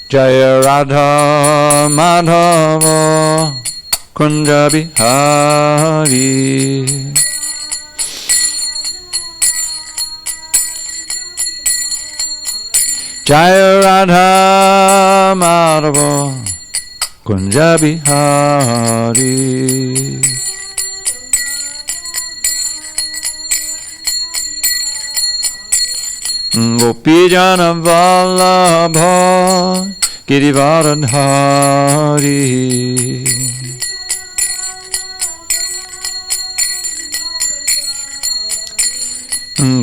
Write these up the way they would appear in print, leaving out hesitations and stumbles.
Jaya Radha Madhava Kunja Bihari. Jaya Radha Madhava Kunja Bihari. Gopijana Vallabha Girivardhari.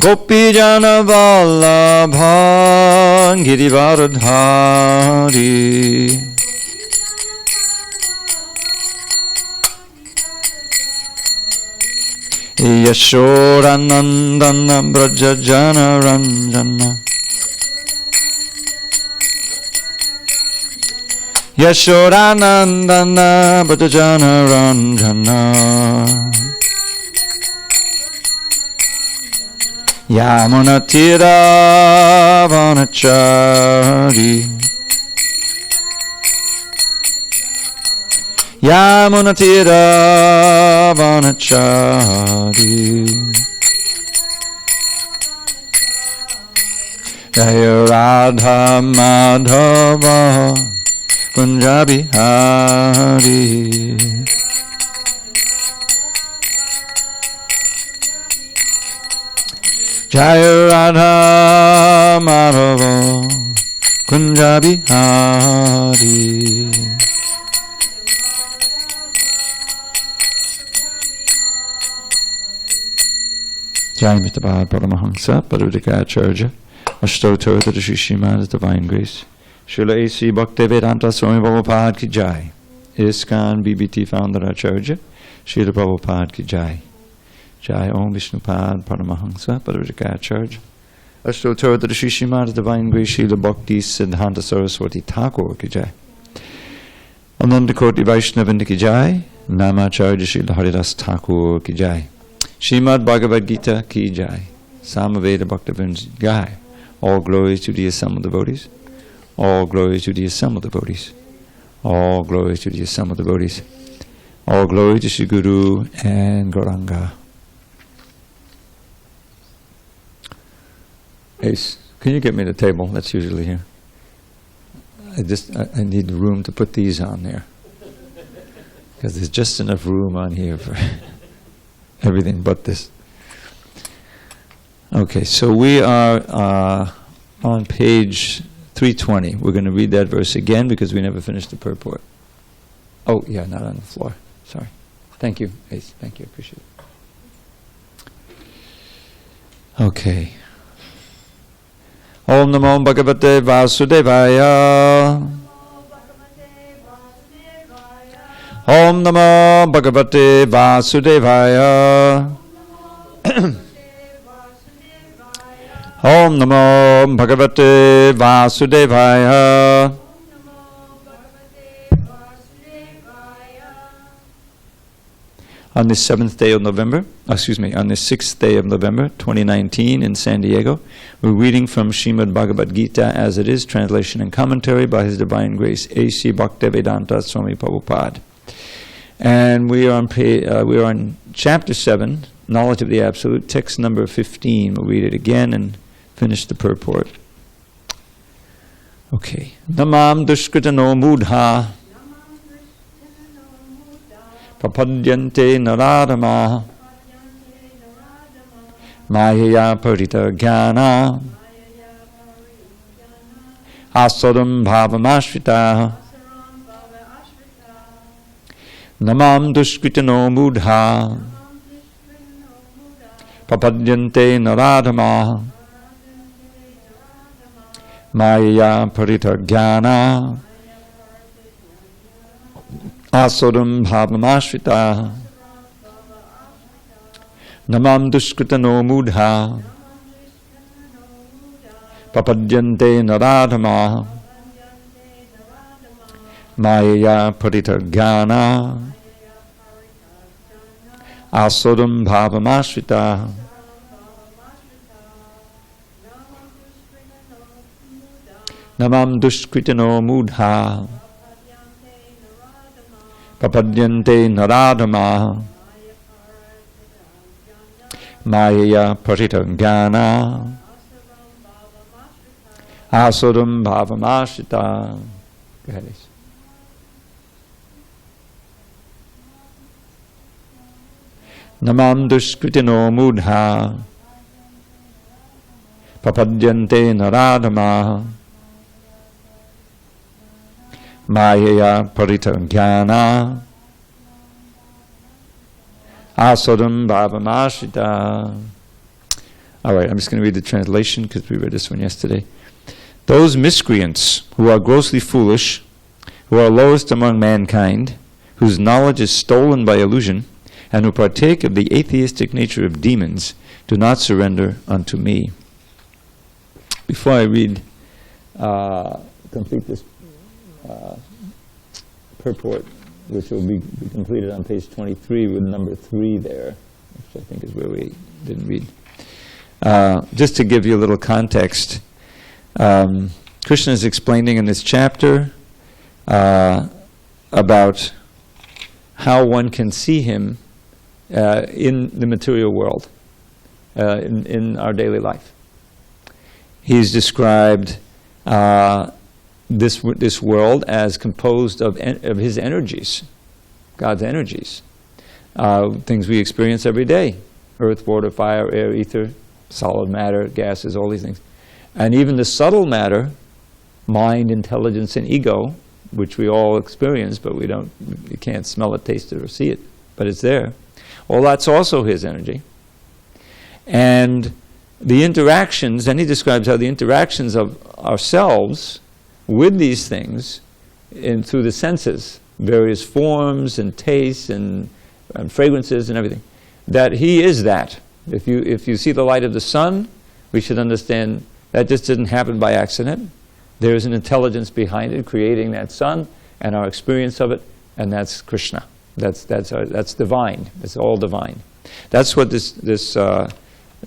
Gopijana Vallabha Girivardhari. Yashodanandana Brajajana Ranjana. Yashodanandana Brajajana Ranjana. Yamunatira Vanachari. Yamunatira Vanachari. Jaya Radha Madhava Kunja Bihari. Jaya Radha Madhava Kunja Bihari. Jai Mr. Bhagavad Paramahamsa, Bhagavad Acharya, Ashtotar to the Srimad Divine Grace, Srila A.C. Bhaktivedanta Swami Prabhupada ki Jai, ISKCON BBT Founder Acharya, Srila Prabhupada ki Jai, Jai Om Vishnupad Paramahamsa, Bhagavad Acharya, Ashtotar to the Srimad Divine Grace, Srila Bhakti Siddhanta Saraswati Thakur ki Jai, Ananda Koti Vaishnavanda ki Jai, Namacharya Srila Haridas Thakur ki Jai. Srimad Bhagavad Gita ki Jai. Samaveda Bhaktivinoda Jai. All glories to the assembled devotees. All glories to the assembled devotees. All glories to the assembled devotees. All glory to Sri Guru and Gauranga. Ace, can you get me the table? That's usually here. I need room to put these on there. Because there's just enough room on here for everything but this. Okay, so we are on page 320. We're going to read that verse again because we never finished the purport. Oh, yeah, not on the floor. Sorry. Thank you, Ace. Thank you. Appreciate it. Okay. Om Namo Bhagavate Vasudevaya. Om Namo Bhagavate Vasudevaya. Om Namo Bhagavate Vasudevaya. On this 7th day of November, on this 6th day of November, 2019 in SanDiego, we're reading from Srimad Bhagavad Gita as it is, translation and commentary by His Divine Grace, A.C. Bhaktivedanta Swami Prabhupada. And we are on chapter 7, Knowledge of the Absolute, text number 15. We'll read it again and finish the purport. Okay. Namam dushkritano mudha prapadyante naradama mayaya parita jnana asadam bhavamashrita. Namam dushkritano mudha prapadyante naradama maya paritagana asodam bhavamashrita. Namam dushkritano mudha prapadyante naradama maya paritagana asodam bhavamashrita. Namam dushkritino mudha papadyante naradama Mayaya paritangana Asuram bhavamashita. Go ahead, Ace. Namam dushkritino mudha papadyante naradama Mayaya paritangana Asuram bhavamashita. All right, I'm just going to read the translation because we read this one yesterday. Those miscreants who are grossly foolish, who are lowest among mankind, whose knowledge is stolen by illusion, and who partake of the atheistic nature of demons, do not surrender unto me. Before I read, complete this purport, which will be completed on page 23 with number 3 there, which I think is where we didn't read. Just to give you a little context, Krishna is explaining in this chapter about how one can see him in the material world, in our daily life. He's described this world as composed of his energies, God's energies, things we experience every day: earth, water, fire, air, ether, solid matter, gases, all these things. And even the subtle matter, mind, intelligence, and ego, which we all experience, but you can't smell it, taste it, or see it, but it's there. All that's also his energy. And the interactions, and he describes how the interactions of ourselves with these things through the senses, various forms and tastes and fragrances and everything, that he is that. If you see the light of the sun, we should understand that just didn't happen by accident. There is an intelligence behind it, creating that sun and our experience of it, and that's Krishna. That's divine. It's all divine. That's what this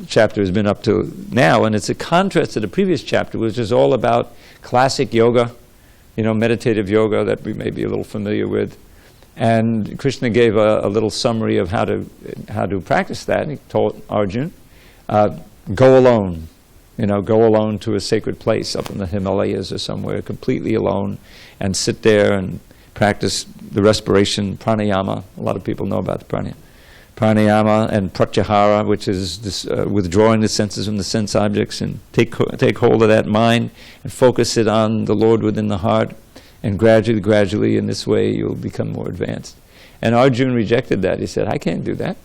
chapter has been up to now, and it's a contrast to the previous chapter, which is all about classic yoga, meditative yoga that we may be a little familiar with. And Krishna gave a little summary of how to practice that. And he told Arjuna, go alone. Go alone to a sacred place up in the Himalayas or somewhere, completely alone, and sit there and practice the respiration, pranayama. A lot of people know about the pranayama. Pranayama and pratyahara, which is this, withdrawing the senses from the sense objects, and take hold of that mind and focus it on the Lord within the heart. And gradually, in this way, you'll become more advanced. And Arjuna rejected that. He said, I can't do that.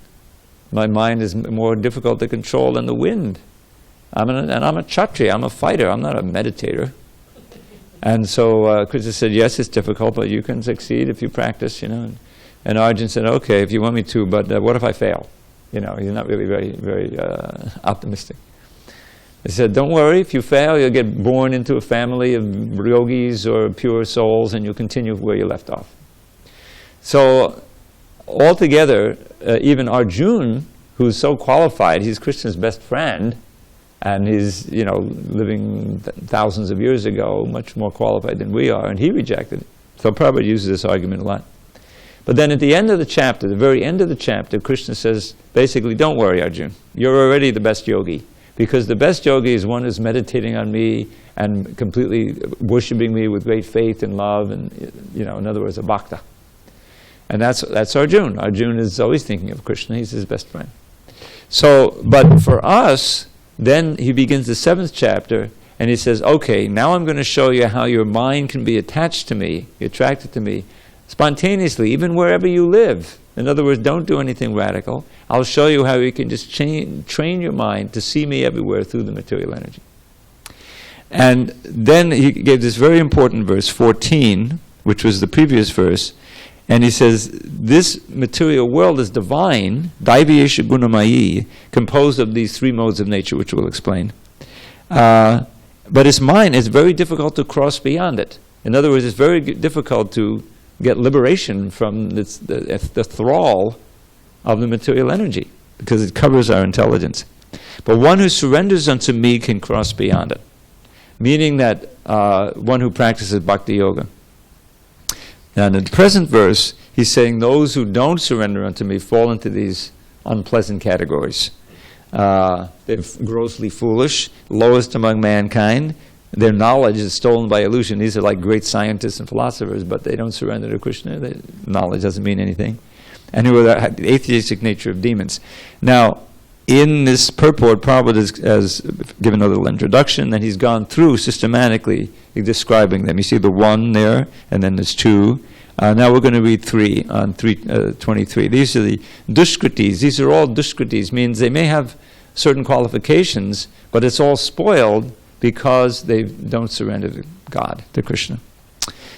My mind is more difficult to control than the wind. I'm a kshatriya, I'm a fighter, I'm not a meditator. And so Krishna said, yes, it's difficult, but you can succeed if you practice, And Arjuna said, okay, if you want me to, but what if I fail? He's not really very, very optimistic. He said, don't worry, if you fail, you'll get born into a family of yogis or pure souls, and you'll continue where you left off. So, altogether, even Arjuna, who's so qualified, he's Krishna's best friend, and he's, living thousands of years ago, much more qualified than we are, and he rejected it. So Prabhupada uses this argument a lot. But then at the end of the chapter, the very end of the chapter, Krishna says, basically, don't worry, Arjuna, you're already the best yogi. Because the best yogi is one who's meditating on me and completely worshipping me with great faith and love, and in other words, a bhakta. And that's Arjuna. Arjuna is always thinking of Krishna. He's his best friend. So, but for us, then he begins the 7th chapter, and he says, okay, now I'm going to show you how your mind can be attached to me, attracted to me, spontaneously, even wherever you live. In other words, don't do anything radical. I'll show you how you can just train your mind to see me everywhere through the material energy. And then he gave this very important verse, 14, which was the previous verse, and he says, this material world is divine, Daiviyesha Gunamayi, composed of these 3 modes of nature, which we'll explain. But its mind is very difficult to cross beyond it. In other words, it's very difficult to get liberation from the thrall of the material energy, because it covers our intelligence. But one who surrenders unto me can cross beyond it. Meaning that one who practices bhakti yoga. Now in the present verse, he's saying those who don't surrender unto me fall into these unpleasant categories. They're grossly foolish, lowest among mankind. Their knowledge is stolen by illusion. These are like great scientists and philosophers, but they don't surrender to Krishna. Knowledge doesn't mean anything. And who are the atheistic nature of demons. Now, in this purport, Prabhupada has given a little introduction, and he's gone through systematically describing them. You see the one there, and then there's two. Now we're going to read 3 on 3:23. These are the duskritis. These are all duskritis, means they may have certain qualifications, but it's all spoiled because they don't surrender to God, to Krishna.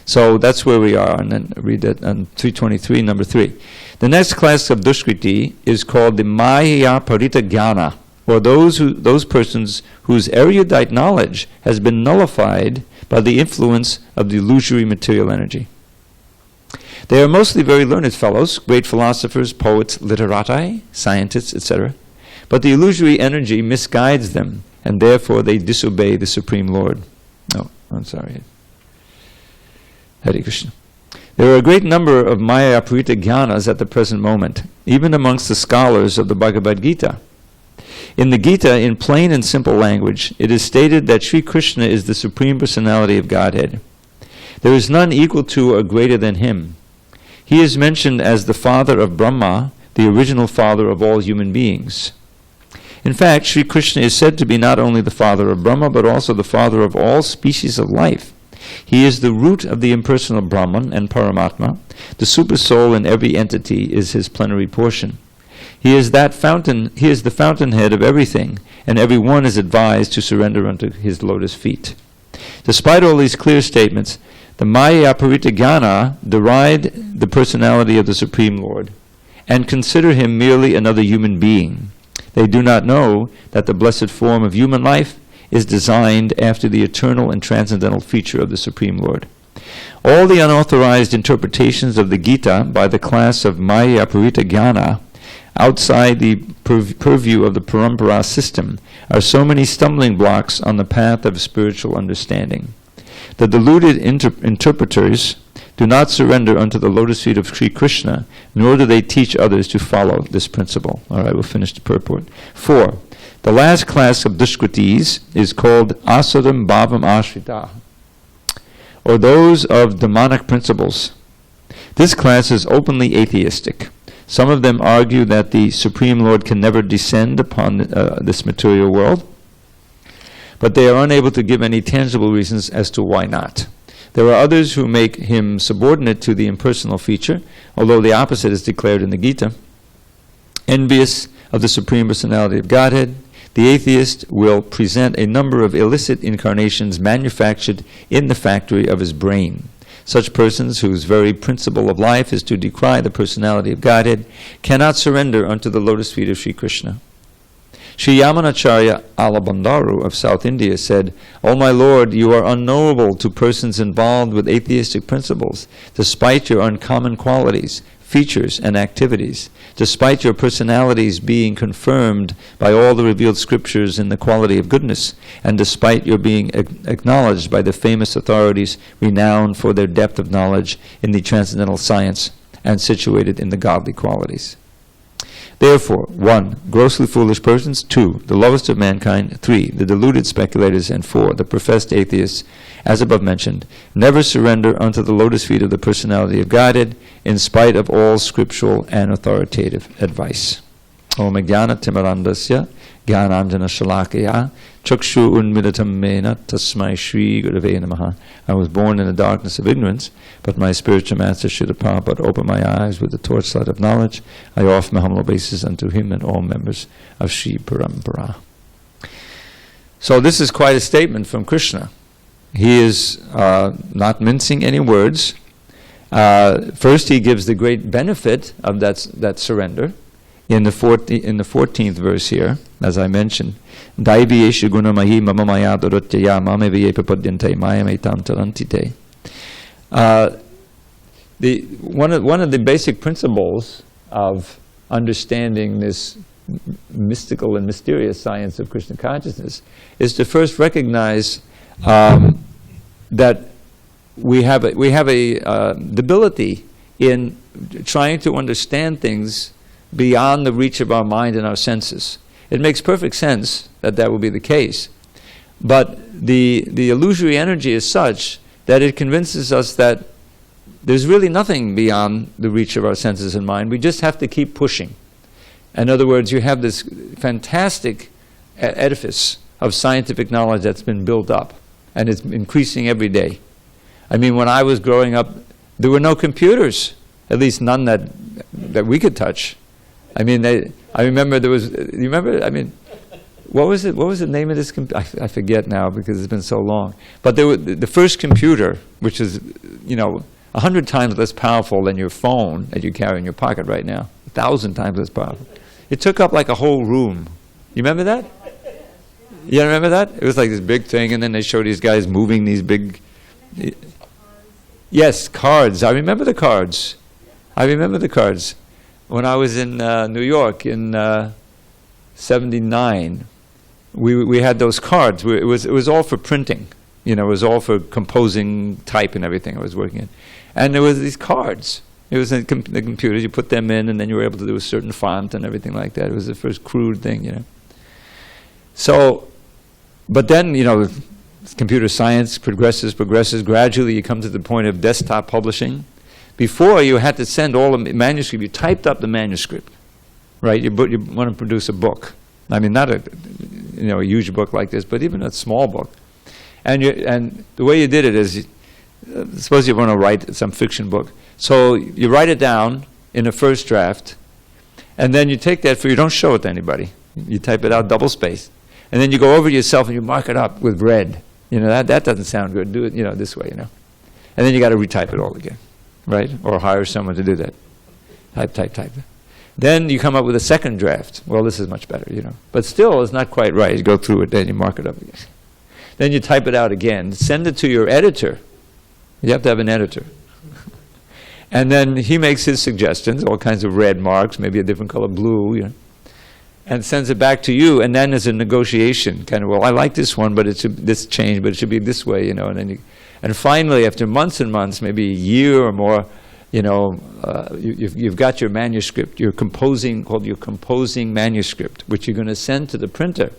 So that's where we are, and then read that on 3:23, number 3. The next class of duskriti is called the Maya Parita Jnana, or those persons whose erudite knowledge has been nullified by the influence of the illusory material energy. They are mostly very learned fellows, great philosophers, poets, literati, scientists, etc. But the illusory energy misguides them, and therefore they disobey the Supreme Lord. Oh, I'm sorry. Hare Krishna. There are a great number of Maya Parita Jnanas at the present moment, even amongst the scholars of the Bhagavad Gita. In the Gita, in plain and simple language, it is stated that Sri Krishna is the Supreme Personality of Godhead. There is none equal to or greater than him. He is mentioned as the father of Brahma, the original father of all human beings. In fact, Sri Krishna is said to be not only the father of Brahma, but also the father of all species of life. He is the root of the impersonal Brahman and Paramatma. The super soul in every entity is his plenary portion. He is the fountainhead of everything, and every one is advised to surrender unto his lotus feet. Despite all these clear statements, the Maya Parita Jnana deride the personality of the Supreme Lord and consider him merely another human being. They do not know that the blessed form of human life is designed after the eternal and transcendental feature of the Supreme Lord. All the unauthorized interpretations of the Gita by the class of Maya Parita Jnana outside the purview of the Parampara system are so many stumbling blocks on the path of spiritual understanding. The deluded interpreters do not surrender unto the lotus feet of Sri Krishna, nor do they teach others to follow this principle. All right, we'll finish the purport. 4. The last class of duskritis is called Asaram Bhavam Ashrita, or those of demonic principles. This class is openly atheistic. Some of them argue that the Supreme Lord can never descend upon this material world, but they are unable to give any tangible reasons as to why not. There are others who make him subordinate to the impersonal feature, although the opposite is declared in the Gita. Envious of the Supreme Personality of Godhead, the atheist will present a number of illicit incarnations manufactured in the factory of his brain. Such persons, whose very principle of life is to decry the personality of Godhead, cannot surrender unto the lotus feet of Sri Krishna. Sri Yamunacharya Alabandharu of South India said, "O my Lord, you are unknowable to persons involved with atheistic principles, despite your uncommon qualities, features, and activities, despite your personalities being confirmed by all the revealed scriptures in the quality of goodness, and despite your being acknowledged by the famous authorities renowned for their depth of knowledge in the transcendental science and situated in the godly qualities." Therefore, 1. Grossly foolish persons, 2. The lowest of mankind, 3. The deluded speculators, and 4. The professed atheists, as above mentioned, never surrender unto the lotus feet of the personality of Godhead, in spite of all scriptural and authoritative advice. Om Jnana Timarandasya Jnananjana Shalakaya Chakshu Unmilatam Mena Tasmai Shri Gurave Namaha. I was born in the darkness of ignorance, but my spiritual master Srila Prabhupada opened my eyes with the torchlight of knowledge. I offer my humble obeisances unto him and all members of Sri Parampara. So this is quite a statement from Krishna. He is not mincing any words. First, he gives the great benefit of that surrender. In the 14th verse here, as I mentioned, Daivi Esha Gunamahi Mama Maya Dorotyaya Mame Viye Papadyante Mayametam Tarantite. One of the basic principles of understanding this mystical and mysterious science of Krishna consciousness is to first recognize that we have the ability in trying to understand things beyond the reach of our mind and our senses. It makes perfect sense that that will be the case. But the illusory energy is such that it convinces us that there's really nothing beyond the reach of our senses and mind. We just have to keep pushing. In other words, you have this fantastic edifice of scientific knowledge that's been built up, and it's increasing every day. I mean, when I was growing up, there were no computers, at least none that we could touch. I mean, I remember there was, you remember, I mean, what was the name of this computer? I forget now because it's been so long. But there were, the first computer, which is, 100 times less powerful than your phone that you carry in your pocket right now, 1,000 times less powerful. It took up like a whole room. You remember that? You remember that? It was like this big thing, and then they showed these guys moving these big... Yes, cards. I remember the cards. When I was in New York in 79, we had those cards. It was all for printing. It was all for composing type and everything I was working in. And there was these cards. It was in the computers. You put them in, and then you were able to do a certain font and everything like that. It was the first crude thing, So, but then, computer science progresses. Gradually, you come to the point of desktop publishing. Before, you had to send all the manuscript. You typed up the manuscript, right? You want to produce a book. I mean, not a huge book like this, but even a small book. And the way you did it is, suppose you want to write some fiction book. So you write it down in a first draft, and then you take that you don't show it to anybody. You type it out double space. And then you go over to yourself and you mark it up with red. That doesn't sound good. Do it, this way, And then you got to retype it all again, right? Or hire someone to do that. Type. Then you come up with a second draft. Well, this is much better, But still, it's not quite right. You go through it, then you mark it up again. Then you type it out again. Send it to your editor. You have to have an editor. And then he makes his suggestions, all kinds of red marks, maybe a different color blue, and sends it back to you. And then there's a negotiation, kind of, well, I like this one, but it should this change, but it should be this way, And then and finally, after months and months, maybe a year or more, you've got your manuscript, called your composing manuscript, which you're going to send to the printer.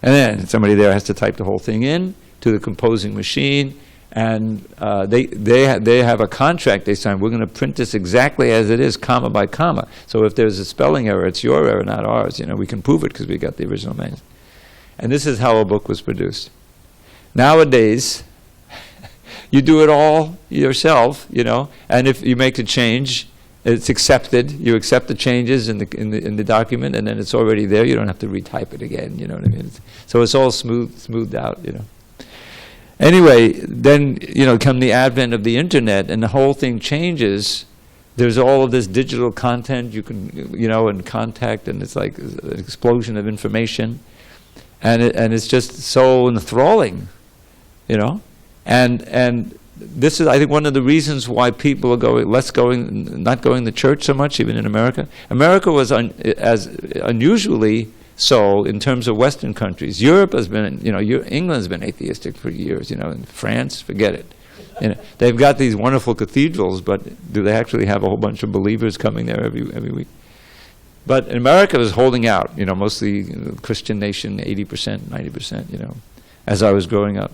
And then somebody there has to type the whole thing in to the composing machine, and they have a contract they sign. We're going to print this exactly as it is, comma by comma. So if there's a spelling error, it's your error, not ours. We can prove it because we got the original manuscript. And this is how a book was produced. Nowadays, you do it all yourself, and if you make a change, it's accepted. You accept the changes in the document, and then it's already there. You don't have to retype it again. You know what I mean? So it's all smoothed out. Anyway, then come the advent of the internet, and the whole thing changes. There's all of this digital content you can and contact, and it's like an explosion of information, and it's just so enthralling, and this is, I think, one of the reasons why people are not going to church so much, even in America. America was as unusually so in terms of Western countries. Europe has been, England's been atheistic for years. In France, forget it. They've got these wonderful cathedrals, but do they actually have a whole bunch of believers coming there every week? But America was holding out. Mostly Christian nation, 80%, 90%. As I was growing up.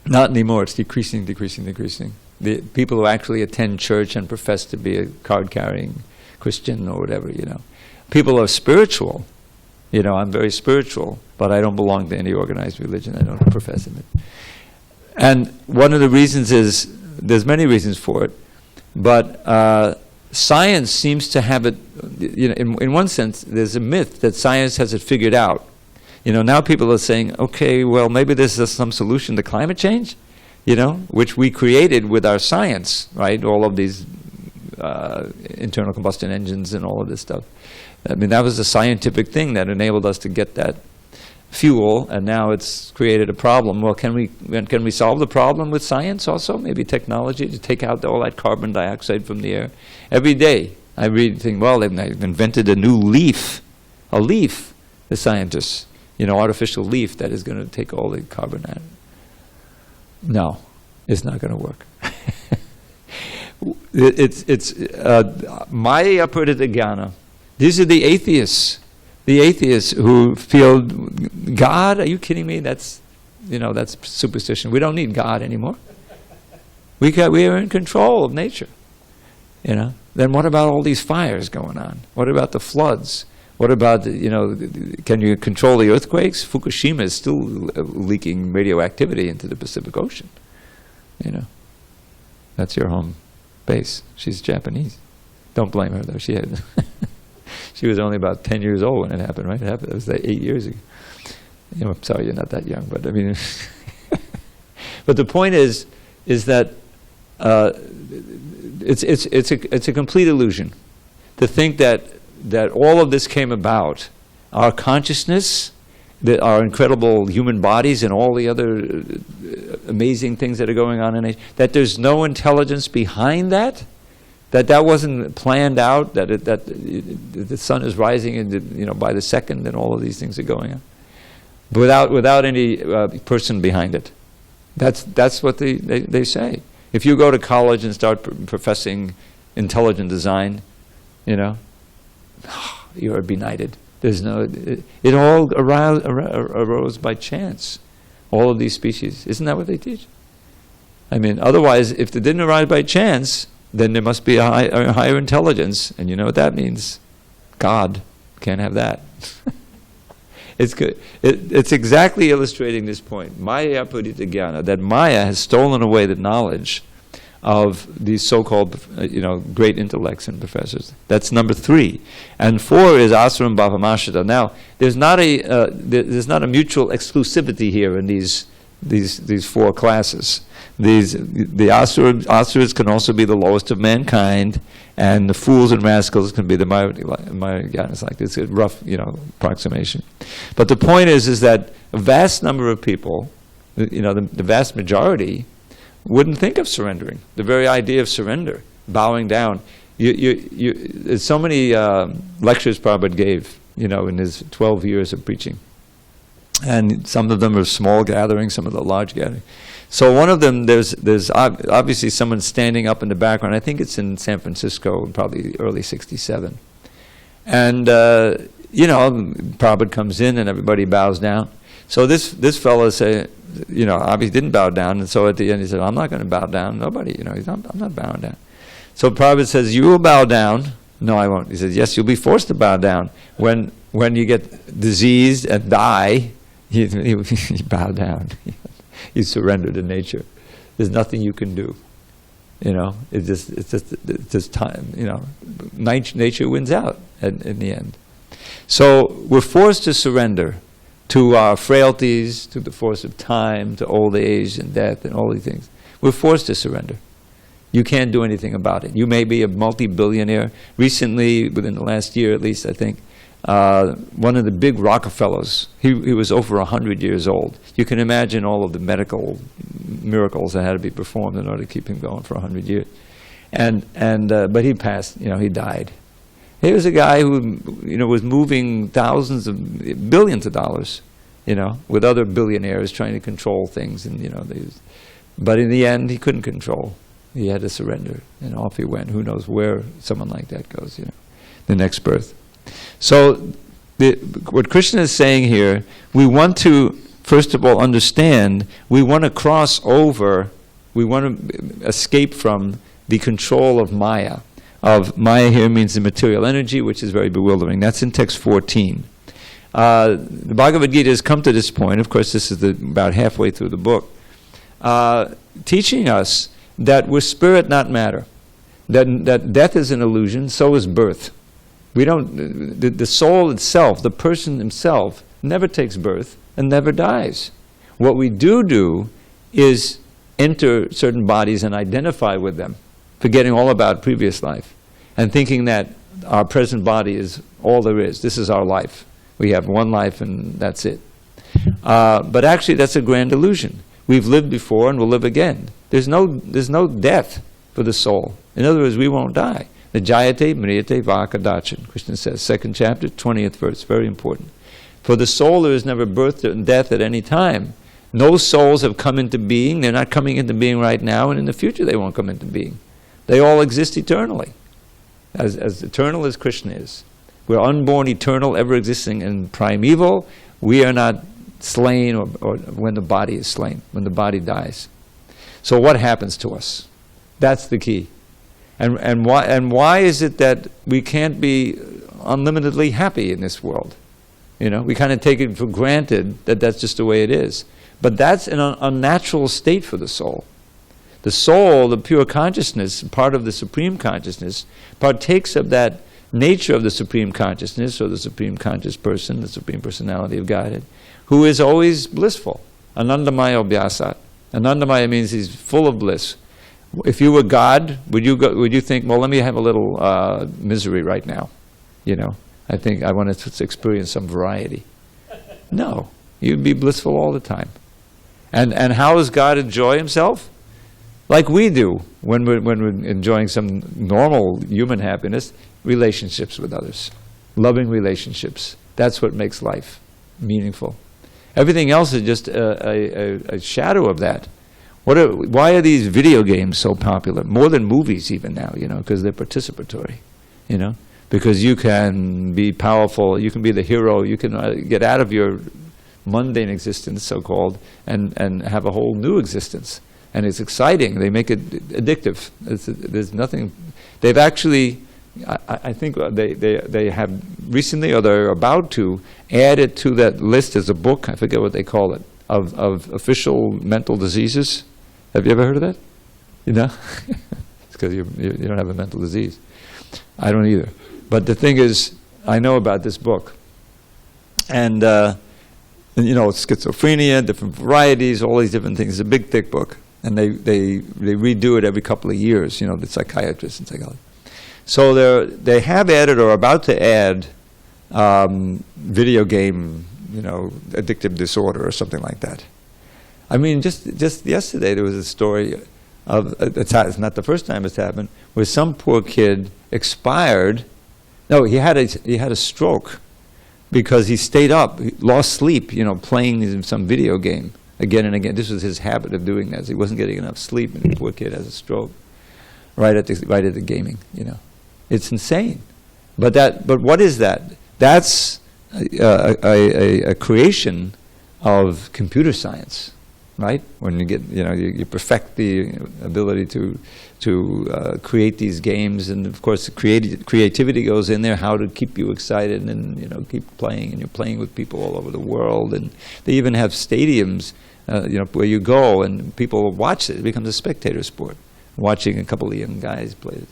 Not anymore. It's decreasing. The people who actually attend church and profess to be a card-carrying Christian or whatever, People are spiritual. I'm very spiritual, but I don't belong to any organized religion. I don't profess in it. And one of the reasons is, there's many reasons for it, but science seems to have it, in one sense, there's a myth that science has it figured out. Now people are saying, okay, well, maybe this is some solution to climate change, which we created with our science, right? All of these internal combustion engines and all of this stuff. I mean, that was a scientific thing that enabled us to get that fuel, and now it's created a problem. Well, can we solve the problem with science also? Maybe technology to take out all that carbon dioxide from the air. Every day I read, think, well, they've invented a new leaf, the scientists. Artificial leaf that is going to take all the carbon out. No, it's not going to work. It's Maya Apurita Jnana. These are the atheists. The atheists who feel, God, are you kidding me? That's superstition. We don't need God anymore. We are in control of nature. Then what about all these fires going on? What about the floods? What about, can you control the earthquakes? Fukushima is still leaking radioactivity into the Pacific Ocean. That's your home base. She's Japanese. Don't blame her, though. She was only about 10 years old when it happened, right? It was like 8 years ago. I'm sorry you're not that young, but I mean... But the point is that it's a complete illusion to think that all of this came about, our consciousness, our incredible human bodies and all the other amazing things that are going on in nature, that there's no intelligence behind that wasn't planned out, that the sun is rising by the second and all of these things are going on, without any person behind it. That's what they say. If you go to college and start professing intelligent design, you are benighted. There's it all arose by chance. All of these species. Isn't that what they teach? I mean, otherwise, if they didn't arise by chance, then there must be a higher intelligence. And you know what that means? God. Can't have that. It's good. It's exactly illustrating this point. Maya Apurita Jnana, that Maya has stolen away the knowledge of these so-called, great intellects and professors. That's number 3, and 4 is Asuram Bhavamashita. Now, there's not a mutual exclusivity here in these 4 classes. The asuras can also be the lowest of mankind, and the fools and rascals can be the Mahayana. Like this, a rough, approximation. But the point is that a vast number of people, the vast majority, wouldn't think of surrendering. The very idea of surrender, bowing down. There's so many lectures Prabhupada gave, in his 12 years of preaching. And some of them are small gatherings, some of the large gatherings. So one of them, there's obviously someone standing up in the background. I think it's in San Francisco, probably early '67. And, Prabhupada comes in and everybody bows down. So this fellow obviously didn't bow down, and so at the end he said, I'm not going to bow down. Nobody, I'm not bowing down. So Prabhupada says, you will bow down. No, I won't. He says, yes, you'll be forced to bow down. When you get diseased and die, you bow down. You surrender to nature. There's nothing you can do. It's just time. Nature wins out in the end. So we're forced to surrender to our frailties, to the force of time, to old age and death and all these things. We're forced to surrender. You can't do anything about it. You may be a multi-billionaire. Recently, within the last year at least, I think, one of the big Rockefellers, he was over 100 years old. You can imagine all of the medical miracles that had to be performed in order to keep him going for 100 years. But he passed, he died. He was a guy who, was moving billions of dollars, with other billionaires trying to control things, and but in the end he couldn't control. He had to surrender, and off he went. Who knows where someone like that goes? The next birth. So, what Krishna is saying here, we want to first of all understand. We want to cross over. We want to escape from the control of Maya. Maya here means the material energy, which is very bewildering. That's in text 14. The Bhagavad Gita has come to this point. Of course, this is about halfway through the book, teaching us that we're spirit, not matter. That death is an illusion, so is birth. We don't. The soul itself, the person himself, never takes birth and never dies. What we do is enter certain bodies and identify with them, forgetting all about previous life, and thinking that our present body is all there is. This is our life. We have one life and that's it. But actually that's a grand illusion. We've lived before and we'll live again. There's no death for the soul. In other words, we won't die. The jayate mriyate vakadachan, Krishna says, 2nd chapter, 20th verse, very important. For the soul there is never birth and death at any time. No souls have come into being. They're not coming into being right now, and in the future they won't come into being. They all exist eternally, as eternal as Krishna is. We're unborn, eternal, ever existing in primeval. We are not slain or when the body is slain, when the body dies. So what happens to us? That's the key. And why is it that we can't be unlimitedly happy in this world? You know, we kind of take it for granted that that's just the way it is. But that's an unnatural state for the soul. The soul, the pure consciousness, part of the supreme consciousness, partakes of that nature of the supreme consciousness, or the supreme conscious person, the supreme personality of Godhead, who is always blissful. Anandamaya abhyasat. Anandamaya means he's full of bliss. If you were God, would you think, well, let me have a little misery right now? You know, I think I want to experience some variety. No, you'd be blissful all the time. And how does God enjoy himself? Like we do when we're enjoying some normal human happiness, relationships with others, loving relationships. That's what makes life meaningful. Everything else is just a shadow of that. Why are these video games so popular? More than movies even now, you know, because they're participatory, you know, because you can be powerful, you can be the hero, you can get out of your mundane existence, so-called, and have a whole new existence. And it's exciting. They make it addictive. There's nothing. They've actually, I think they have recently, or they're about to, add it to that list as a book. I forget what they call it, of official mental diseases. Have you ever heard of that? You know, it's because you don't have a mental disease. I don't either. But the thing is, I know about this book, and you know, schizophrenia, different varieties, all these different things. It's a big, thick book. And they redo it every couple of years, you know, the psychiatrists and psychologists. So they have added or are about to add video game, you know, addictive disorder or something like that. I mean, just yesterday there was a story of, it's not the first time it's happened, where some poor kid expired. No, he had a stroke because he stayed up, he lost sleep, you know, playing some video game. Again and again. This was his habit of doing that. So he wasn't getting enough sleep, and the poor kid has a stroke right at the gaming. You know, it's insane. But what is that? That's a creation of computer science, right? When you get, you know, you perfect the ability to create these games, and of course the creativity goes in there. How to keep you excited and, you know, keep playing, and you're playing with people all over the world, and they even have stadiums. You know, where you go and people watch it. It becomes a spectator sport, watching a couple of young guys play it.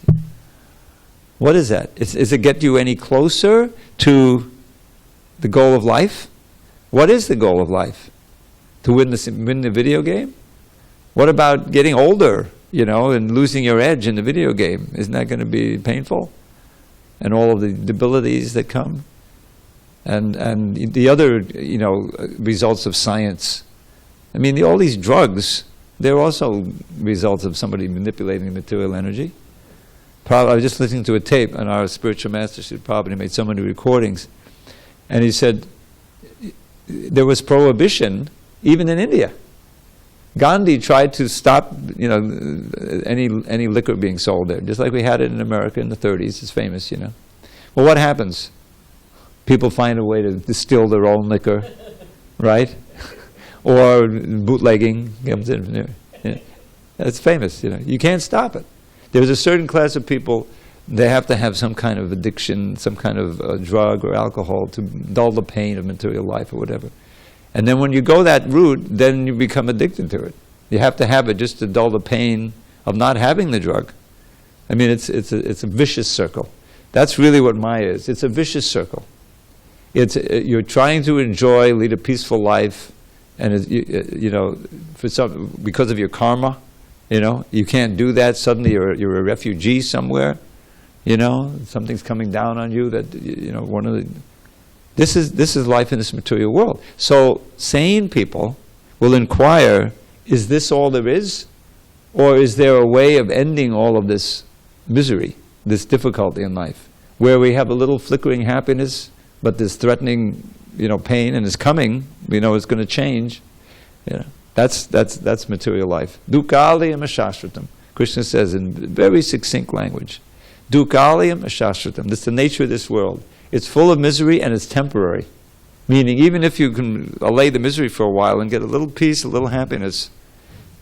What is that? Does it get you any closer to the goal of life? What is the goal of life? To win the video game? What about getting older, you know, and losing your edge in the video game? Isn't that going to be painful? And all of the debilities that come? And the other, you know, results of science. I mean, all these drugs, they're also results of somebody manipulating material energy. I was just listening to a tape, and our spiritual master, Sri Prabhupada, made so many recordings, and he said there was prohibition even in India. Gandhi tried to stop, you know, any liquor being sold there, just like we had it in America in the 30s. It's famous, you know. Well, what happens? People find a way to distill their own liquor, right? Or bootlegging comes in. Yeah. It's famous, you know. You can't stop it. There's a certain class of people, they have to have some kind of addiction, some kind of drug or alcohol to dull the pain of material life or whatever. And then when you go that route, then you become addicted to it. You have to have it just to dull the pain of not having the drug. I mean, it's a vicious circle. That's really what Maya is. It's a vicious circle. You're trying to enjoy, lead a peaceful life, and you know, because of your karma, you know, you can't do that. Suddenly you're a refugee somewhere, you know, something's coming down on you that, you know, this is life in this material world. So sane people will inquire, is this all there is? Or is there a way of ending all of this misery, this difficulty in life, where we have a little flickering happiness, but this threatening, you know, pain, and it's coming, we know it's going to change. You know, that's material life. Dukkhalayam ashashratam. Krishna says in very succinct language, Dukkhalayam ashashratam. That's the nature of this world. It's full of misery and it's temporary. Meaning, even if you can allay the misery for a while and get a little peace, a little happiness,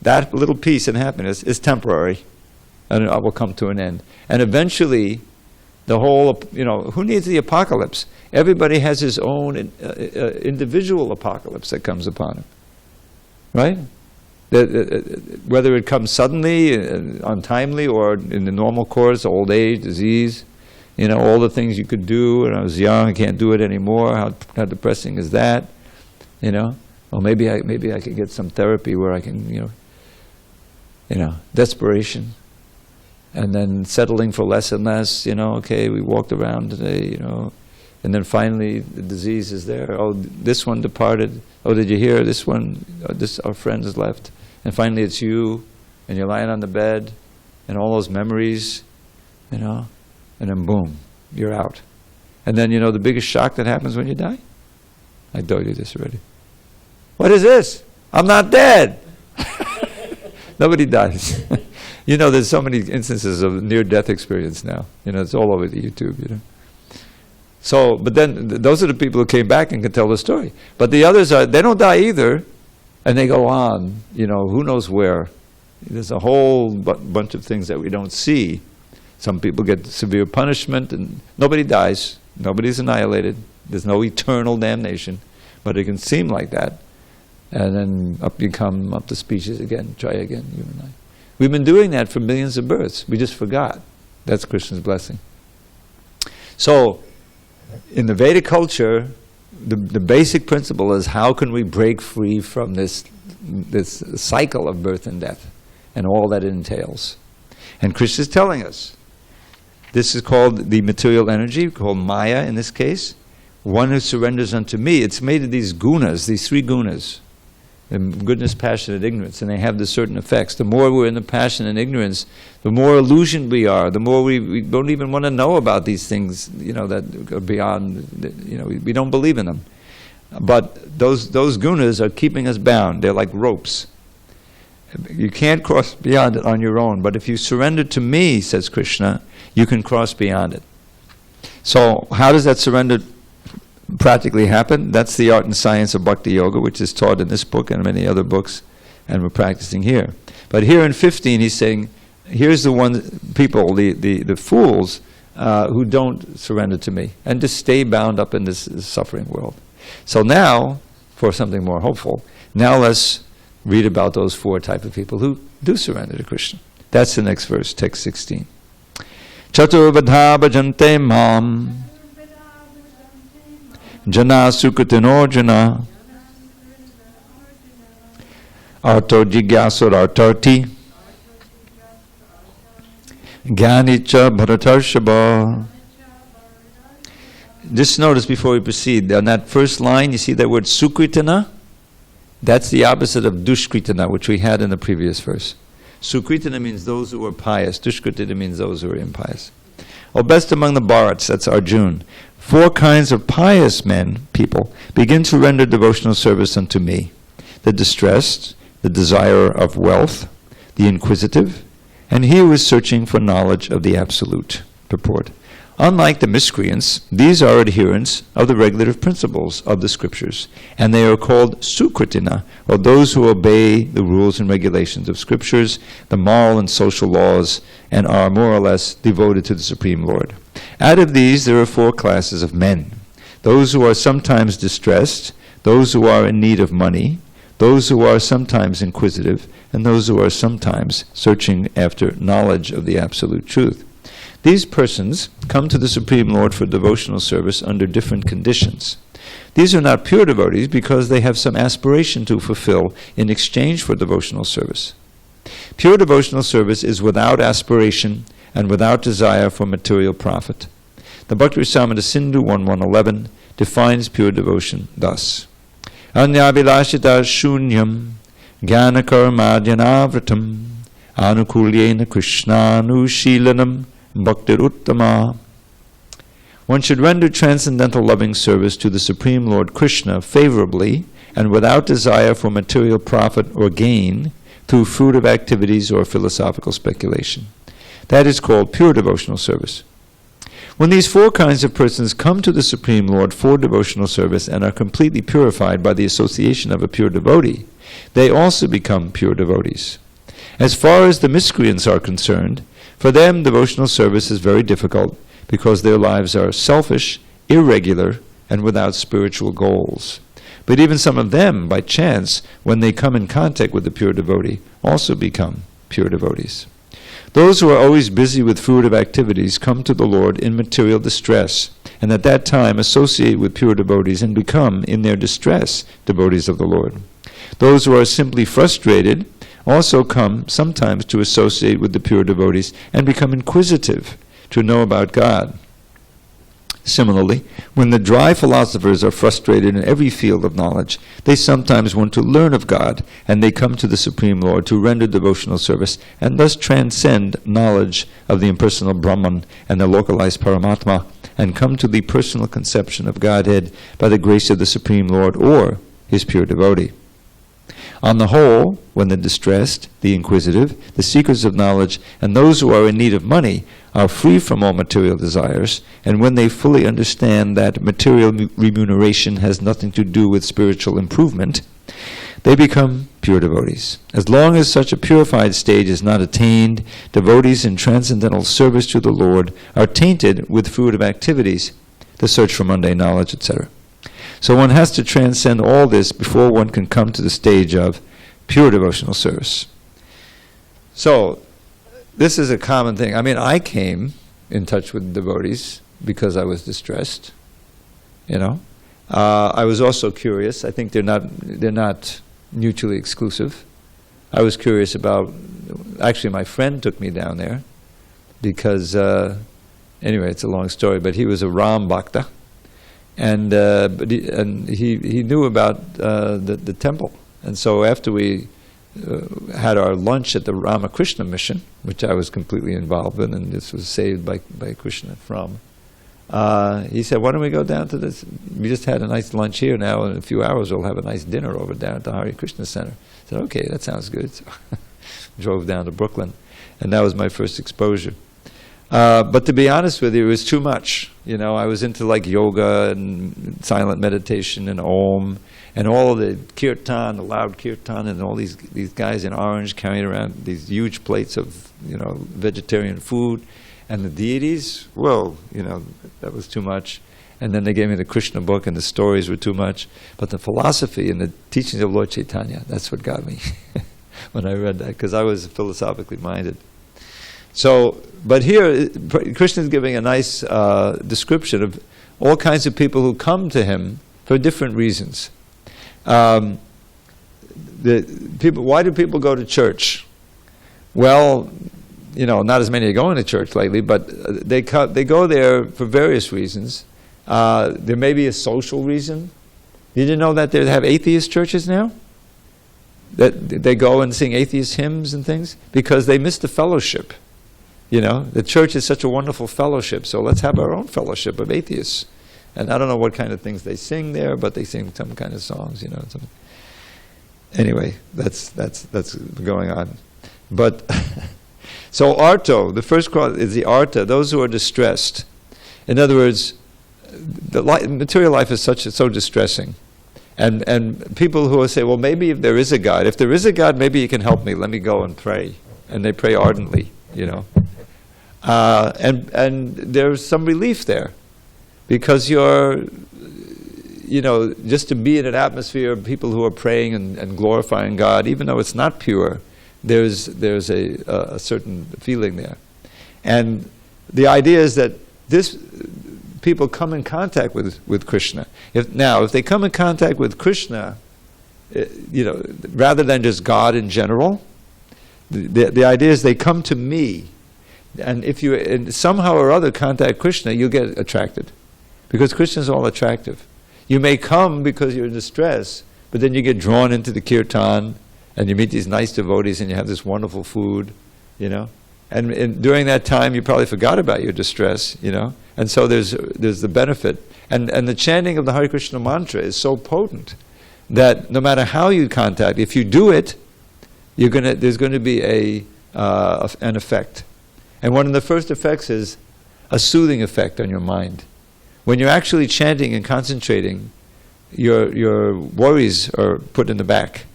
that little peace and happiness is temporary, and it will come to an end. And eventually, the whole, who needs the apocalypse? Everybody has his own individual apocalypse that comes upon him, right? Whether it comes suddenly, untimely, or in the normal course, old age, disease, all the things you could do when I was young, I can't do it anymore. How depressing is that? Or maybe I could get some therapy where I can, desperation. And then settling for less and less, okay, we walked around today, and then finally the disease is there. Oh, this one departed. Oh, did you hear? This one, our friend has left. And finally it's you, and you're lying on the bed, and all those memories, and then boom, you're out. And then, the biggest shock that happens when you die? I told you this already. What is this? I'm not dead. Nobody dies. There's so many instances of near-death experience now. It's all over the YouTube, So, but then, those are the people who came back and can tell the story. But the others they don't die either, and they go on, who knows where. There's a whole bunch of things that we don't see. Some people get severe punishment, and nobody dies. Nobody's annihilated. There's no eternal damnation. But it can seem like that. And then up you come, up the species again, try again, you and I. We've been doing that for millions of births. We just forgot. That's Krishna's blessing. So, in the Vedic culture, the basic principle is how can we break free from this cycle of birth and death and all that it entails. And Krishna is telling us, this is called the material energy, called Maya in this case. One who surrenders unto me, it's made of these gunas, these three gunas. Goodness, passion, and ignorance, and they have the certain effects. The more we're in the passion and ignorance, the more illusioned we are, the more we don't even want to know about these things, that are beyond, we don't believe in them. But those gunas are keeping us bound. They're like ropes. You can't cross beyond it on your own, but if you surrender to me, says Krishna, you can cross beyond it. So how does that surrender practically happen? That's the art and science of Bhakti Yoga, which is taught in this book and many other books, and we're practicing here. But here in 15, he's saying, here's the people, the fools, who don't surrender to me, and just stay bound up in this suffering world. So now, for something more hopeful, now let's read about those four type of people who do surrender to Krishna. That's the next verse, text 16. Chaturvadha bhajante mam Jana sukritino jana arto jigyasur artarti Ganicha bharatarshaba. Just notice before we proceed, on that first line, you see that word sukritana? That's the opposite of dushkritana, which we had in the previous verse. Sukritana means those who are pious. Dushkritana means those who are impious. O best among the Bharats, that's Arjuna, 4 kinds of pious men, people, begin to render devotional service unto me. The distressed, the desire of wealth, the inquisitive, and he who is searching for knowledge of the Absolute. Purport. Unlike the miscreants, these are adherents of the regulative principles of the scriptures, and they are called sukritina, or those who obey the rules and regulations of scriptures, the moral and social laws, and are more or less devoted to the Supreme Lord. Out of these, there are 4 classes of men. Those who are sometimes distressed, those who are in need of money, those who are sometimes inquisitive, and those who are sometimes searching after knowledge of the absolute truth. These persons come to the Supreme Lord for devotional service under different conditions. These are not pure devotees because they have some aspiration to fulfill in exchange for devotional service. Pure devotional service is without aspiration and without desire for material profit. The Bhakti Rasamrita Sindhu 1.1.11 defines pure devotion thus. Anyavilashita shunyam jnanakarmadyanavratam anukulyena krishnanushilanam bhaktir uttama. One should render transcendental loving service to the Supreme Lord Krishna favorably and without desire for material profit or gain through fruitive activities or philosophical speculation. That is called pure devotional service. When these four kinds of persons come to the Supreme Lord for devotional service and are completely purified by the association of a pure devotee, they also become pure devotees. As far as the miscreants are concerned, for them devotional service is very difficult because their lives are selfish, irregular, and without spiritual goals. But even some of them, by chance, when they come in contact with the pure devotee, also become pure devotees. Those who are always busy with fruitive activities come to the Lord in material distress, and at that time associate with pure devotees and become, in their distress, devotees of the Lord. Those who are simply frustrated also come sometimes to associate with the pure devotees and become inquisitive to know about God. Similarly, when the dry philosophers are frustrated in every field of knowledge, they sometimes want to learn of God, and they come to the Supreme Lord to render devotional service, and thus transcend knowledge of the impersonal Brahman and the localized Paramatma, and come to the personal conception of Godhead by the grace of the Supreme Lord or his pure devotee. On the whole, when the distressed, the inquisitive, the seekers of knowledge, and those who are in need of money are free from all material desires, and when they fully understand that material remuneration has nothing to do with spiritual improvement, they become pure devotees. As long as such a purified stage is not attained, devotees in transcendental service to the Lord are tainted with fruitive activities, the search for mundane knowledge, etc. So one has to transcend all this before one can come to the stage of pure devotional service. So, this is a common thing. I mean, I came in touch with devotees because I was distressed, you know. I was also curious. I think they're not mutually exclusive. I was curious about, actually my friend took me down there because, anyway, it's a long story, but he was a Ram Bhakta. And he knew about the temple, and so after we had our lunch at the Ramakrishna mission, which I was completely involved in, and this was saved by Krishna from, he said, "Why don't we go down to this? We just had a nice lunch here. Now in a few hours we'll have a nice dinner over down at the Harekrishna Center." I said, "Okay, that sounds good." So drove down to Brooklyn, and that was my first exposure. But to be honest with you, it was too much. You know, I was into like yoga and silent meditation and Om and all the kirtan, the loud kirtan, and all these guys in orange carrying around these huge plates of, you know, vegetarian food. And the deities, well, you know, that was too much. And then they gave me the Krishna book, and the stories were too much. But the philosophy and the teachings of Lord Chaitanya, that's what got me when I read that, because I was philosophically minded. So, but here, Krishna is giving a nice description of all kinds of people who come to him for different reasons. Why do people go to church? Well, you know, not as many are going to church lately, but they go there for various reasons. There may be a social reason. Did you know that they have atheist churches now? That they go and sing atheist hymns and things? Because they miss the fellowship. You know, the church is such a wonderful fellowship, so let's have our own fellowship of atheists. And I don't know what kind of things they sing there, but they sing some kind of songs, you know. Anyway, that's going on. But so arto, the first clause is the arta, those who are distressed. In other words, the material life is so distressing. And people who will say, well, maybe if there is a God, maybe he can help me, let me go and pray. And they pray ardently, you know. And there's some relief there, because you're, you know, just to be in an atmosphere of people who are praying and glorifying God, even though it's not pure, there's a certain feeling there. And the idea is that people come in contact with Krishna. If they come in contact with Krishna, you know, rather than just God in general, the idea is they come to me. And if you somehow or other contact Krishna, you'll get attracted. Because Krishna is all attractive. You may come because you're in distress, but then you get drawn into the kirtan, and you meet these nice devotees, and you have this wonderful food, you know. And during that time, you probably forgot about your distress, you know. And so there's the benefit. And the chanting of the Hare Krishna mantra is so potent that no matter how you contact, if you do it, there's going to be an effect. And one of the first effects is a soothing effect on your mind. When you're actually chanting and concentrating, your worries are put in the back.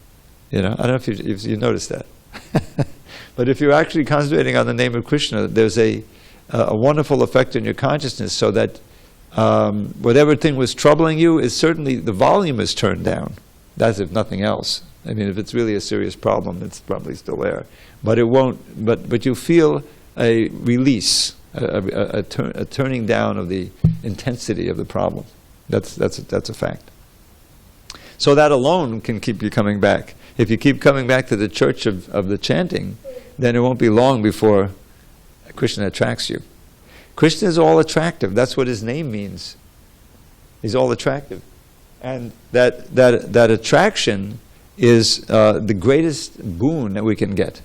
I don't know if you noticed that. But if you're actually concentrating on the name of Krishna, there's a wonderful effect on your consciousness, so that whatever thing was troubling you is certainly, the volume is turned down. That's if nothing else. I mean, if it's really a serious problem, it's probably still there. But it won't. But you feel a release, a turning down of the intensity of the problem. That's a fact. So that alone can keep you coming back. If you keep coming back to the church of the chanting, then it won't be long before Krishna attracts you. Krishna is all attractive. That's what his name means. He's all attractive. And that attraction is the greatest boon that we can get.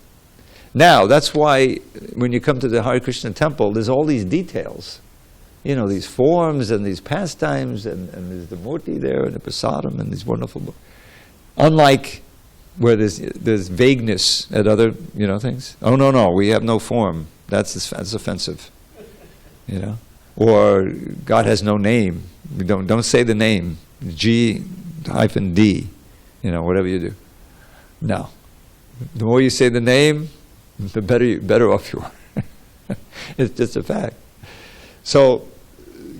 Now, that's why when you come to the Hare Krishna temple, there's all these details. These forms and these pastimes, and there's the murti there, and the prasadam, and these wonderful... Unlike where there's vagueness at other, things. Oh, no, we have no form. That's offensive. Or God has no name. We don't say the name. G-D, whatever you do. No. The more you say the name, the better off you are. It's just a fact. So,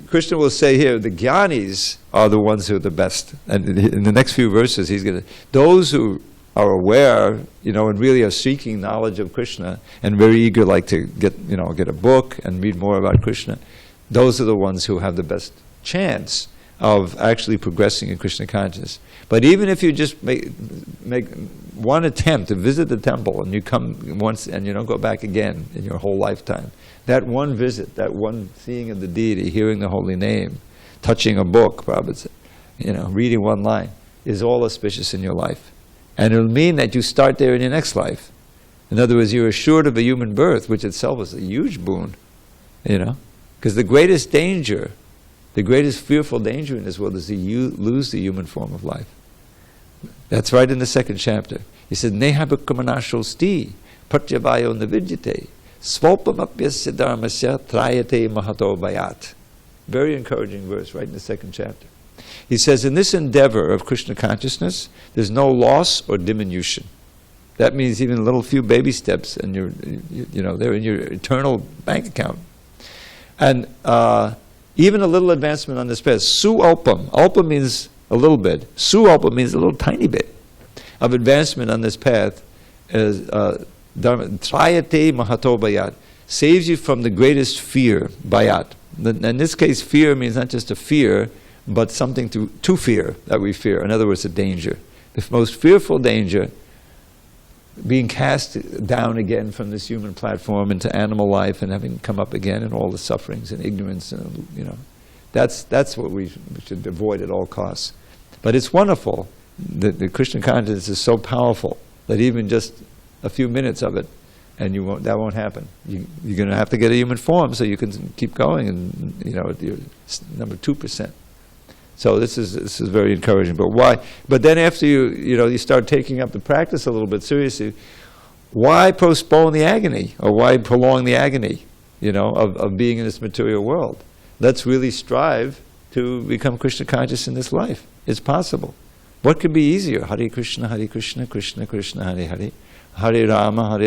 Krishna will say here, the jnanis are the ones who are the best. And in the next few verses, those who are aware, and really are seeking knowledge of Krishna, and very eager, like to get a book and read more about Krishna, those are the ones who have the best chance of actually progressing in Krishna consciousness. But even if you just make one attempt to visit the temple, and you come once and you don't go back again in your whole lifetime, that one visit, that one seeing of the deity, hearing the holy name, touching a book, Prabhupada said, reading one line, is all auspicious in your life. And it'll mean that you start there in your next life. In other words, you're assured of a human birth, which itself is a huge boon, because the greatest danger, the greatest fearful danger in this world is to lose the human form of life. That's right in the second chapter. He said, Nehabhikamanashosti pratyavayo navidyate svopamapyasya dharmasya trayate mahato bayat. Very encouraging verse right in the second chapter. He says, in this endeavor of Krishna consciousness, there's no loss or diminution. That means even a little few baby steps, and they're in your eternal bank account. And even a little advancement on this path. Su-alpam. Alpam means a little bit. Su-alpam means a little tiny bit of advancement on this path. Trayate mahato bayat. Saves you from the greatest fear, bayat. In this case, fear means not just a fear, but something to fear, that we fear. In other words, a danger. The most fearful danger, being cast down again from this human platform into animal life and having come up again and all the sufferings and ignorance, and that's what we should avoid at all costs. But it's wonderful that the Krishna consciousness is so powerful that even just a few minutes of it, and that won't happen. You're going to have to get a human form so you can keep going, and you're number 2%. So this is very encouraging. But why? But then after you start taking up the practice a little bit seriously, why postpone the agony, or why prolong the agony, of being in this material world? Let's really strive to become Krishna conscious in this life. It's possible. What could be easier? Hare Krishna, Krishna Krishna, Hare Hare, Hare Rama,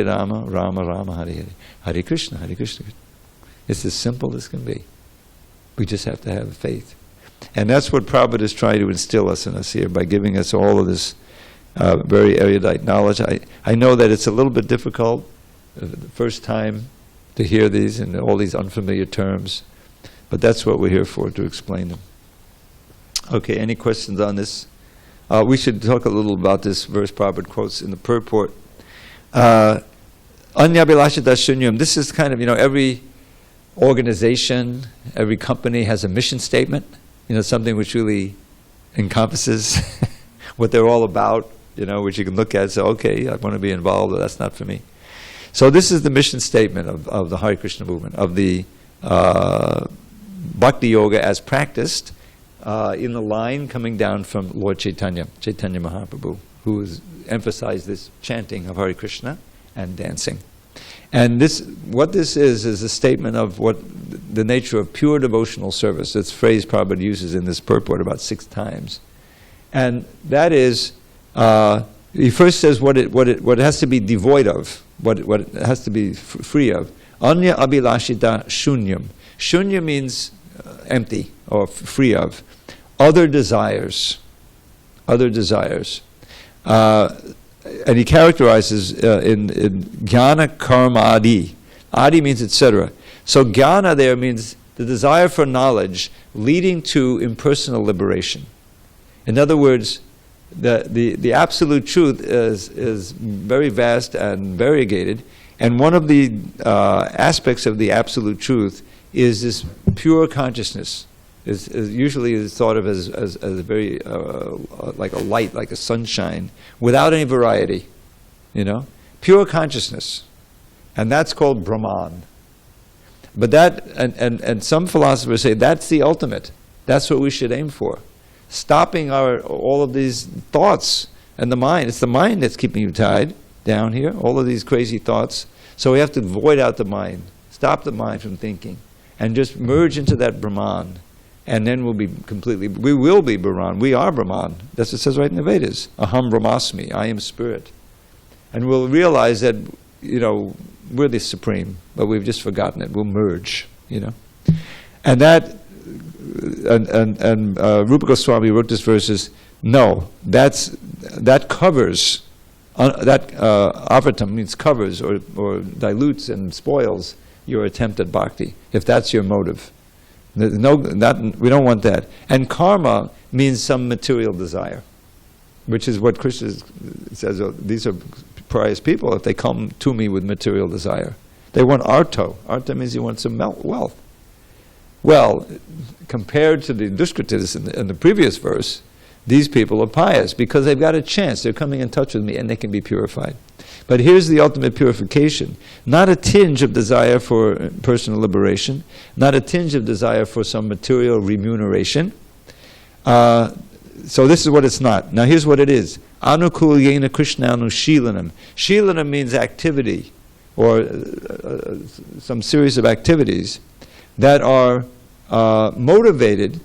Rama Rama, Hare Hare, Hare Krishna, Krishna. It's as simple as can be. We just have to have faith. And that's what Prabhupada is trying to instill in us here by giving us all of this very erudite knowledge. I know that it's a little bit difficult the first time to hear these and all these unfamiliar terms, but that's what we're here for, to explain them. Okay, any questions on this? We should talk a little about this verse Prabhupada quotes in the purport. Anyabhilasha Dashunyam. This is kind of, every organization, every company has a mission statement. Something which really encompasses what they're all about, which you can look at and say, okay, I want to be involved, but that's not for me. So this is the mission statement of the Hare Krishna movement, of the Bhakti Yoga as practiced in the line coming down from Lord Chaitanya Mahaprabhu, who has emphasized this chanting of Hare Krishna and dancing. And what this is a statement of what the nature of pure devotional service. This phrase Prabhupada uses in this purport about 6 times. And that is, he first says what it has to be devoid of, what it has to be free of. Anya abhilashita shunyam. Shunya means empty or free of. Other desires. Other desires. And he characterizes in jnana karma adi. Adi means etc. So jnana there means the desire for knowledge leading to impersonal liberation. In other words, the absolute truth is very vast and variegated, and one of the aspects of the absolute truth is this pure consciousness. Is usually thought of as a very like a light, like a sunshine, without any variety, pure consciousness, and that's called Brahman. But that, and some philosophers say that's the ultimate. That's what we should aim for, stopping all of these thoughts and the mind. It's the mind that's keeping you tied down here. All of these crazy thoughts. So we have to void out the mind, stop the mind from thinking, and just merge into that Brahman. And then we will be Brahman. We are Brahman. That's what it says right in the Vedas. Aham Brahmasmi, I am spirit. And we'll realize that, we're the supreme, but we've just forgotten it. We'll merge, And that, and Rupa Goswami wrote this verses, no, that covers, avratam means covers or dilutes and spoils your attempt at bhakti, if that's your motive. We don't want that. And karma means some material desire, which is what Krishna says, these are pious people if they come to me with material desire. They want arto. Arto means you want some wealth. Well, compared to the Dushkritas in the previous verse, these people are pious because they've got a chance. They're coming in touch with me and they can be purified. But here's the ultimate purification. Not a tinge of desire for personal liberation, not a tinge of desire for some material remuneration. So this is what it's not. Now here's what it is. Anukulyena krishnanu shilanam. Shilanam means activity, or some series of activities that are motivated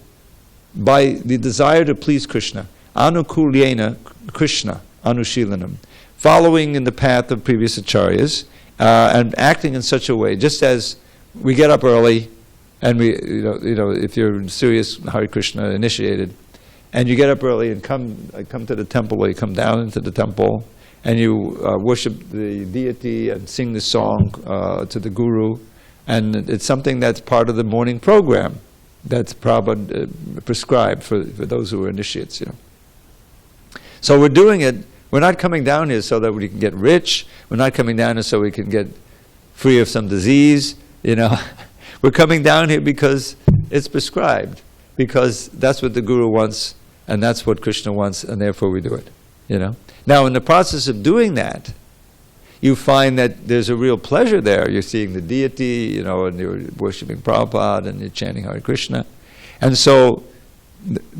by the desire to please Krishna. Anukulyena Krishna, anushilanam. Following in the path of previous acharyas, and acting in such a way, just as we get up early, and we, if you're serious Hare Krishna initiated, and you get up early and come to the temple, or you come down into the temple, and you worship the deity and sing the song to the guru, and it's something that's part of the morning program that's Prabhupada prescribed for those who are initiates. So we're doing it. We're not coming down here so that we can get rich. We're not coming down here so we can get free of some disease. We're coming down here because it's prescribed, because that's what the Guru wants, and that's what Krishna wants, and therefore we do it. Now, in the process of doing that, you find that there's a real pleasure there. You're seeing the deity, and you're worshiping Prabhupada, and you're chanting Hare Krishna, and so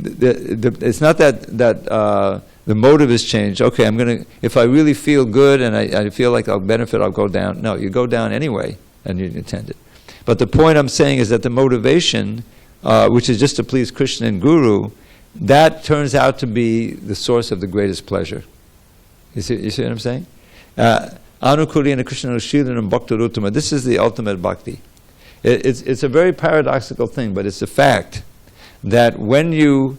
it's not that the motive has changed. Okay, if I really feel good and I feel like I'll benefit, I'll go down. No, you go down anyway, and you attend it. But the point I'm saying is that the motivation, which is just to please Krishna and Guru, that turns out to be the source of the greatest pleasure. You see what I'm saying? Anukulyena Krishna Shilanam Bhaktaruttama. This is the ultimate bhakti. It's a very paradoxical thing, but it's a fact that when you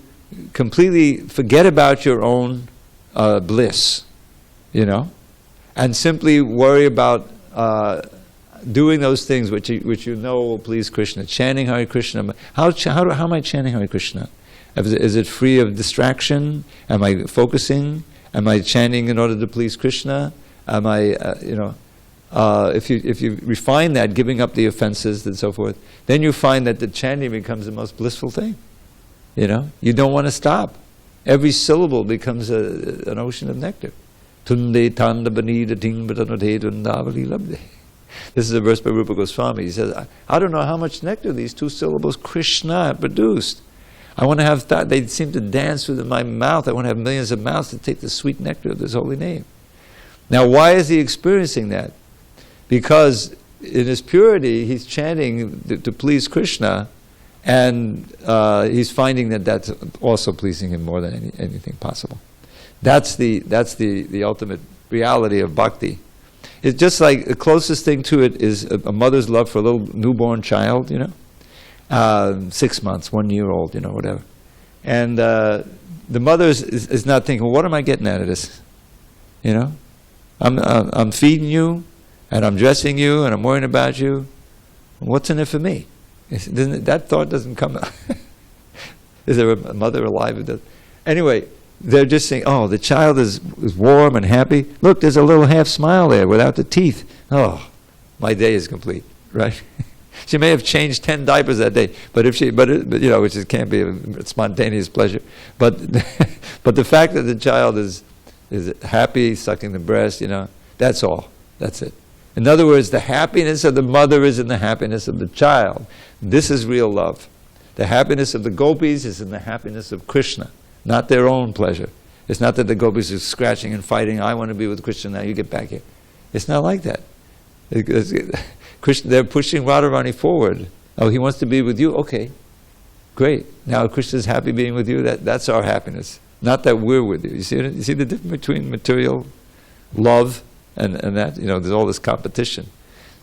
completely forget about your own bliss, and simply worry about doing those things which you know will please Krishna, chanting Hare Krishna. How am I chanting Hare Krishna? Is it free of distraction? Am I focusing? Am I chanting in order to please Krishna? Am I, if you refine that, giving up the offenses and so forth, then you find that the chanting becomes the most blissful thing. You don't want to stop. Every syllable becomes an ocean of nectar. Tunde tanda banida ting batanade dundavali labde. This is a verse by Rupa Goswami. He says, I don't know how much nectar these 2 syllables Krishna produced. I want to have thought. They seem to dance through my mouth. I want to have millions of mouths to take the sweet nectar of this holy name. Now, why is he experiencing that? Because in his purity, he's chanting to please Krishna, and he's finding that that's also pleasing him more than anything possible. That's the ultimate reality of bhakti. It's just like the closest thing to it is a mother's love for a little newborn child, 6 months, 1 year old, whatever. And the mother is not thinking, well, what am I getting out of this? I'm feeding you, and I'm dressing you, and I'm worrying about you. What's in it for me? That thought doesn't come. Is there a mother alive who does? Anyway, they're just saying, oh, the child is warm and happy. Look, there's a little half smile there without the teeth. Oh, my day is complete, right? She may have changed 10 diapers that day, but which can't be a spontaneous pleasure. But but the fact that the child is happy, sucking the breast, that's all. That's it. In other words, the happiness of the mother is in the happiness of the child. This is real love. The happiness of the gopis is in the happiness of Krishna, not their own pleasure. It's not that the gopis are scratching and fighting, I want to be with Krishna, now you get back here. It's not like that. Krishna, they're pushing Radharani forward. Oh, he wants to be with you? Okay, great. Now Krishna's happy being with you, that's our happiness. Not that we're with you. You see the difference between material love and that? There's all this competition.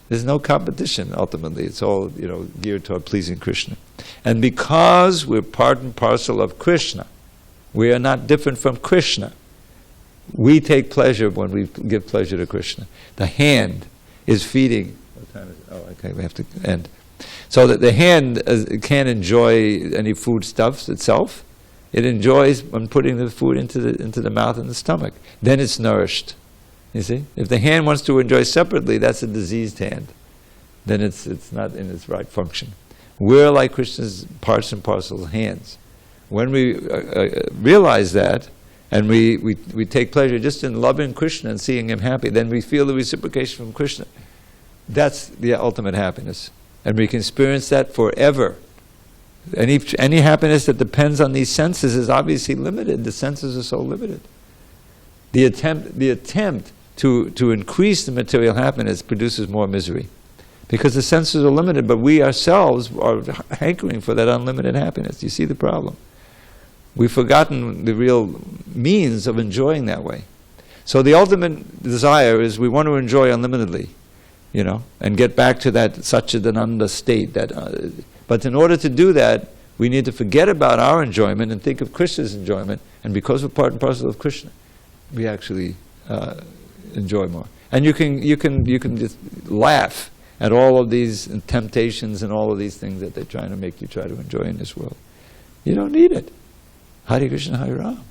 There's no competition, ultimately. It's all, geared toward pleasing Krishna. And because we're part and parcel of Krishna, we are not different from Krishna. We take pleasure when we give pleasure to Krishna. The hand is feeding. What time is it? Oh, okay, we have to end. So that the hand can't enjoy any foodstuffs itself. It enjoys when putting the food into the mouth and the stomach. Then it's nourished. You see? If the hand wants to enjoy separately, that's a diseased hand. Then it's not in its right function. We're like Krishna's parts and parcels hands. When we realize that, and we take pleasure just in loving Krishna and seeing him happy, then we feel the reciprocation from Krishna. That's the ultimate happiness. And we can experience that forever. Any happiness that depends on these senses is obviously limited. The senses are so limited. The attempt to increase the material happiness produces more misery. Because the senses are limited, but we ourselves are hankering for that unlimited happiness. You see the problem? We've forgotten the real means of enjoying that way. So the ultimate desire is we want to enjoy unlimitedly, and get back to that Satchidananda state. But in order to do that, we need to forget about our enjoyment and think of Krishna's enjoyment. And because we're part and parcel of Krishna, we actually enjoy more. And you can just laugh at all of these temptations and all of these things that they're trying to make you try to enjoy in this world. You don't need it. Hare Krishna, Hare Ram.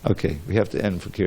Okay, we have to end for Kirtan.